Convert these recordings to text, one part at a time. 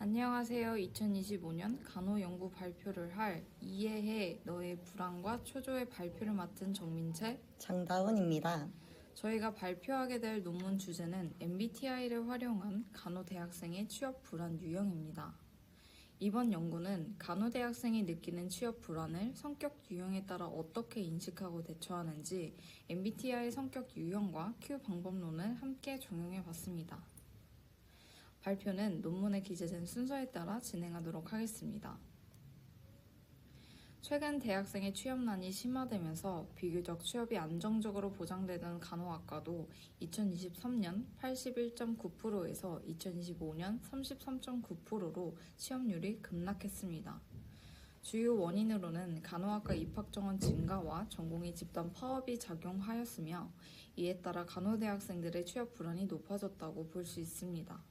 안녕하세요. 2025년 간호 연구 발표를 할 이해해 너의 불안과 초조의 발표를 맡은 정민채. 장다운입니다. 저희가 발표하게 될 논문 주제는 MBTI를 활용한 간호 대학생의 취업 불안 유형입니다. 이번 연구는 간호 대학생이 느끼는 취업 불안을 성격 유형에 따라 어떻게 인식하고 대처하는지 MBTI 성격 유형과 Q 방법론을 함께 적용해 봤습니다. 발표는 논문에 기재된 순서에 따라 진행하도록 하겠습니다. 최근 대학생의 취업난이 심화되면서 비교적 취업이 안정적으로 보장되던 간호학과도 2023년 81.9%에서 2025년 33.9%로 취업률이 급락했습니다. 주요 원인으로는 간호학과 입학 정원 증가와 전공의 집단 파업이 작용하였으며, 이에 따라 간호대학생들의 취업 불안이 높아졌다고 볼 수 있습니다.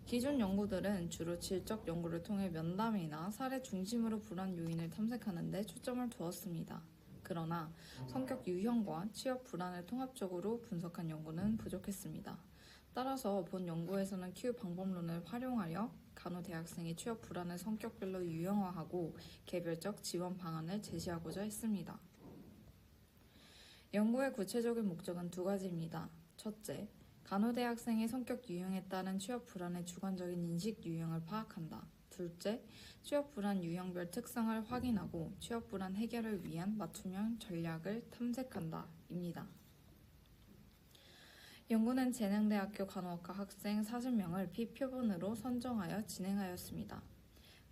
기존 연구들은 주로 질적 연구를 통해 면담이나 사례 중심으로 불안 요인을 탐색하는 데 초점을 두었습니다. 그러나 성격 유형과 취업 불안을 통합적으로 분석한 연구는 부족했습니다. 따라서 본 연구에서는 Q 방법론을 활용하여 간호 대학생의 취업 불안을 성격별로 유형화하고 개별적 지원 방안을 제시하고자 했습니다. 연구의 구체적인 목적은 두 가지입니다. 첫째, 간호대학생의 성격 유형에 따른 취업 불안의 주관적인 인식 유형을 파악한다. 둘째, 취업 불안 유형별 특성을 확인하고 취업 불안 해결을 위한 맞춤형 전략을 탐색한다. 입니다. 연구는 재능대학교 간호학과 학생 40명을 P표본으로 선정하여 진행하였습니다.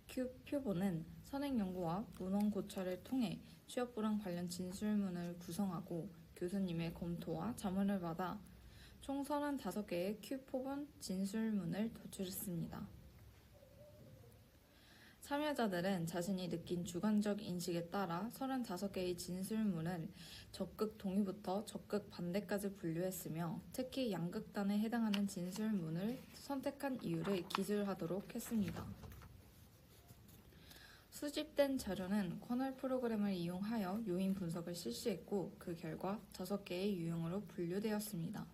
Q표본은 선행연구와 문헌고찰을 통해 취업불안 관련 진술문을 구성하고 교수님의 검토와 자문을 받아 총 35개의 Q표본 진술문을 도출했습니다. 참여자들은 자신이 느낀 주관적 인식에 따라 35개의 진술문을 적극 동의부터 적극 반대까지 분류했으며, 특히 양극단에 해당하는 진술문을 선택한 이유를 기술하도록 했습니다. 수집된 자료는 커널 프로그램을 이용하여 요인 분석을 실시했고, 그 결과 5개의 유형으로 분류되었습니다.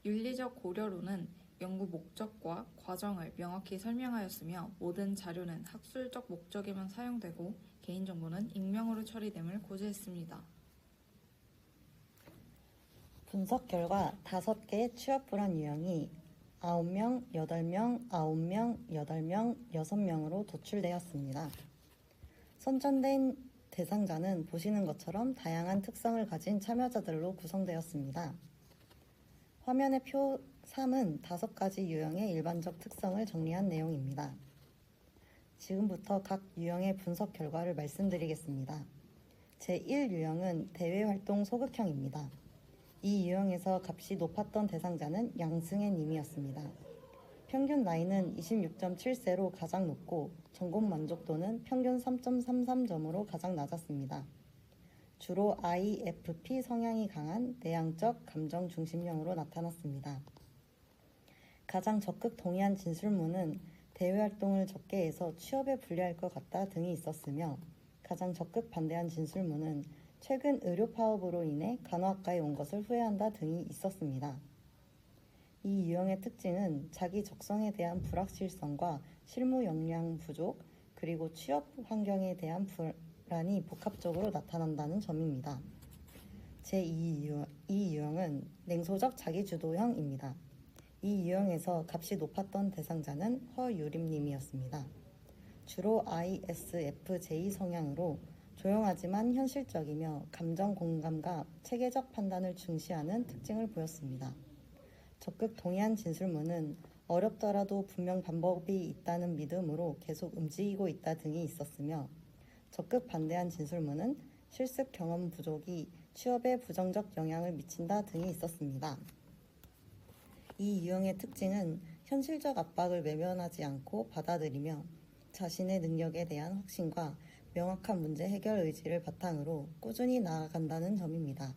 윤리적 고려로는 연구 목적과 과정을 명확히 설명하였으며, 모든 자료는 학술적 목적에만 사용되고 개인정보는 익명으로 처리됨을 고지했습니다. 분석 결과 5개의 취업 불안 유형이 9명, 8명, 9명, 8명, 6명으로 도출되었습니다. 선정된 대상자는 보시는 것처럼 다양한 특성을 가진 참여자들로 구성되었습니다. 화면의 표 3은 5가지 유형의 일반적 특성을 정리한 내용입니다. 지금부터 각 유형의 분석 결과를 말씀드리겠습니다. 제1유형은 대외활동 소극형입니다. 이 유형에서 값이 높았던 대상자는 양승혜 님이었습니다. 평균 나이는 26.7세로 가장 높고 전공 만족도는 평균 3.33점으로 가장 낮았습니다. 주로 IFP 성향이 강한 내향적 감정 중심형으로 나타났습니다. 가장 적극 동의한 진술문은 대외활동을 적게 해서 취업에 불리할 것 같다 등이 있었으며, 가장 적극 반대한 진술문은 최근 의료 파업으로 인해 간호학과에 온 것을 후회한다 등이 있었습니다. 이 유형의 특징은 자기 적성에 대한 불확실성과 실무 역량 부족, 그리고 취업 환경에 대한 불안이 복합적으로 나타난다는 점입니다. 제2유형은 냉소적 자기주도형입니다. 이 유형에서 값이 높았던 대상자는 허유림님이었습니다. 주로 ISFJ 성향으로 조용하지만 현실적이며 감정 공감과 체계적 판단을 중시하는 특징을 보였습니다. 적극 동의한 진술문은 어렵더라도 분명 방법이 있다는 믿음으로 계속 움직이고 있다 등이 있었으며, 적극 반대한 진술문은 실습 경험 부족이 취업에 부정적 영향을 미친다 등이 있었습니다. 이 유형의 특징은 현실적 압박을 외면하지 않고 받아들이며 자신의 능력에 대한 확신과 명확한 문제 해결 의지를 바탕으로 꾸준히 나아간다는 점입니다.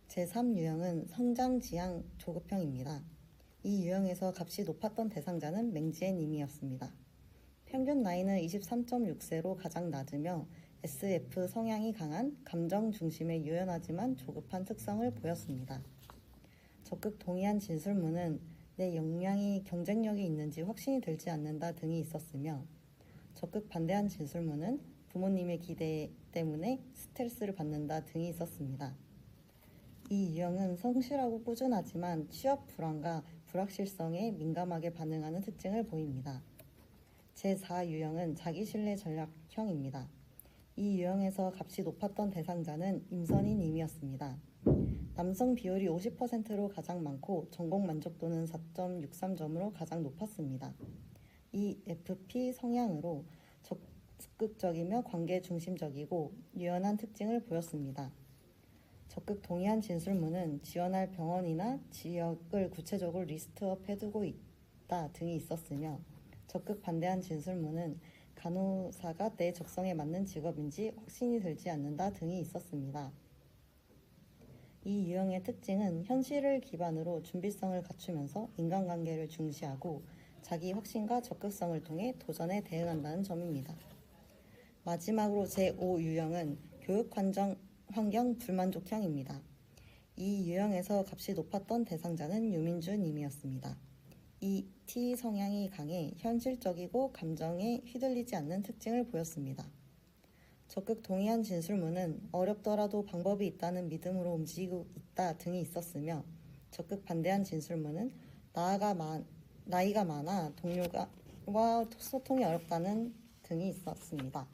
제3유형은 성장지향 조급형입니다. 이 유형에서 값이 높았던 대상자는 맹지혜 님이었습니다. 평균 나이는 23.6세로 가장 낮으며 SF 성향이 강한 감정 중심의 유연하지만 조급한 특성을 보였습니다. 적극 동의한 진술문은 내 역량이 경쟁력이 있는지 확신이 들지 않는다 등이 있었으며 적극 반대한 진술문은 부모님의 기대 때문에 스트레스를 받는다 등이 있었습니다. 이 유형은 성실하고 꾸준하지만 취업 불안과 불확실성에 민감하게 반응하는 특징을 보입니다. 제4유형은 자기신뢰 전략형입니다. 이 유형에서 값이 높았던 대상자는 임선희님이었습니다. 남성 비율이 50%로 가장 많고 전공 만족도는 4.63점으로 가장 높았습니다. EFP 성향으로 적극적이며 관계 중심적이고 유연한 특징을 보였습니다. 적극 동의한 진술문은 지원할 병원이나 지역을 구체적으로 리스트업 해두고 있다 등이 있었으며 적극 반대한 진술문은 간호사가 내 적성에 맞는 직업인지 확신이 들지 않는다 등이 있었습니다. 이 유형의 특징은 현실을 기반으로 준비성을 갖추면서 인간관계를 중시하고 자기 확신과 적극성을 통해 도전에 대응한다는 점입니다. 마지막으로 제5유형은 교육 환경 불만족형입니다. 이 유형에서 값이 높았던 대상자는 유민주님이었습니다. 이 T 성향이 강해 현실적이고 감정에 휘둘리지 않는 특징을 보였습니다. 적극 동의한 진술문은 어렵더라도 방법이 있다는 믿음으로 움직이고 있다 등이 있었으며 적극 반대한 진술문은 나이가 많아 동료와 소통이 어렵다는 등이 있었습니다.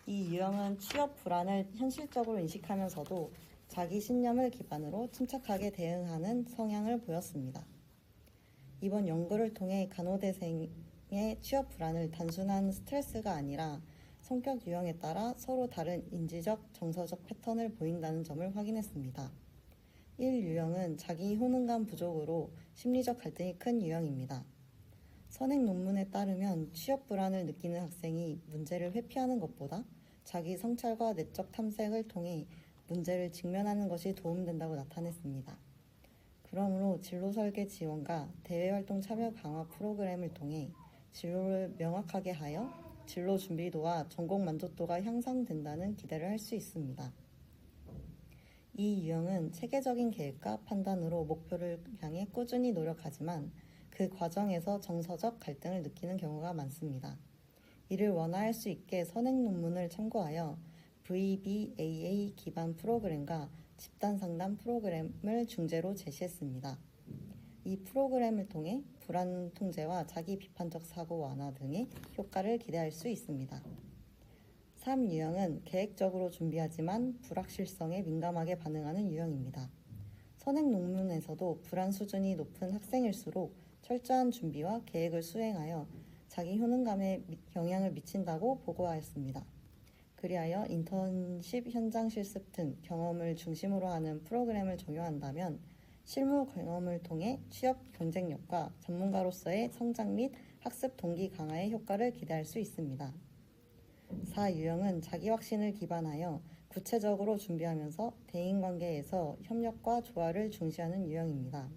이 유형은 취업 불안을 현실적으로 인식하면서도 자기 신념을 기반으로 침착하게 대응하는 성향을 보였습니다. 이번 연구를 통해 간호대생의 취업 불안을 단순한 스트레스가 아니라 성격 유형에 따라 서로 다른 인지적, 정서적 패턴을 보인다는 점을 확인했습니다. 1유형은 자기 효능감 부족으로 심리적 갈등이 큰 유형입니다. 선행 논문에 따르면 취업 불안을 느끼는 학생이 문제를 회피하는 것보다 자기 성찰과 내적 탐색을 통해 문제를 직면하는 것이 도움된다고 나타냈습니다. 그러므로 진로 설계 지원과 대외활동 참여 강화 프로그램을 통해 진로를 명확하게 하여 진로 준비도와 전공 만족도가 향상된다는 기대를 할 수 있습니다. 이 유형은 체계적인 계획과 판단으로 목표를 향해 꾸준히 노력하지만 그 과정에서 정서적 갈등을 느끼는 경우가 많습니다. 이를 완화할 수 있게 선행 논문을 참고하여 VBAA 기반 프로그램과 집단 상담 프로그램을 중재로 제시했습니다. 이 프로그램을 통해 불안 통제와 자기 비판적 사고 완화 등의 효과를 기대할 수 있습니다. 3유형은 계획적으로 준비하지만 불확실성에 민감하게 반응하는 유형입니다. 선행 논문에서도 불안 수준이 높은 학생일수록 철저한 준비와 계획을 수행하여 자기 효능감에 영향을 미친다고 보고하였습니다. 그리하여 인턴십 현장 실습 등 경험을 중심으로 하는 프로그램을 적용한다면 실무 경험을 통해 취업 경쟁력과 전문가로서의 성장 및 학습 동기 강화의 효과를 기대할 수 있습니다. 4유형은 자기 확신을 기반하여 구체적으로 준비하면서 대인관계에서 협력과 조화를 중시하는 유형입니다.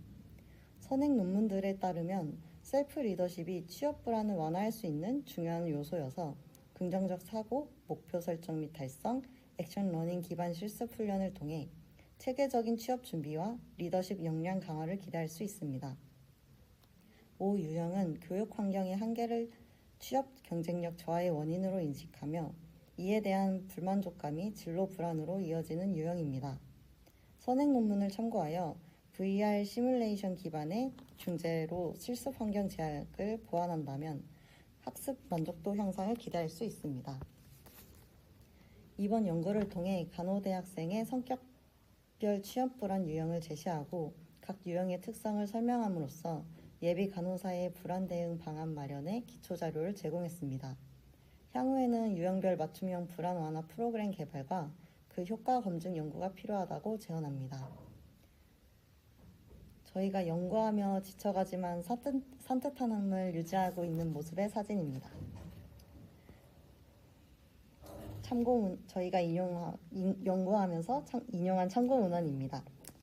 선행 논문들에 따르면 셀프 리더십이 취업 불안을 완화할 수 있는 중요한 요소여서 긍정적 사고, 목표 설정 및 달성, 액션 러닝 기반 실습 훈련을 통해 체계적인 취업 준비와 리더십 역량 강화를 기대할 수 있습니다. 5유형은 교육 환경의 한계를 취업 경쟁력 저하의 원인으로 인식하며 이에 대한 불만족감이 진로 불안으로 이어지는 유형입니다. 선행 논문을 참고하여 VR 시뮬레이션 기반의 중재로 실습 환경 제약을 보완한다면 학습 만족도 향상을 기대할 수 있습니다. 이번 연구를 통해 간호대학생의 성격별 취업 불안 유형을 제시하고 각 유형의 특성을 설명함으로써 예비 간호사의 불안 대응 방안 마련에 기초 자료를 제공했습니다. 향후에는 유형별 맞춤형 불안 완화 프로그램 개발과 그 효과 검증 연구가 필요하다고 제언합니다. 저희가 연구하며 지쳐가지만 산뜻한함을 유지하고 있는 모습의 사진입니다. 저희가 연구하면서 인용한 참고 문헌입니다.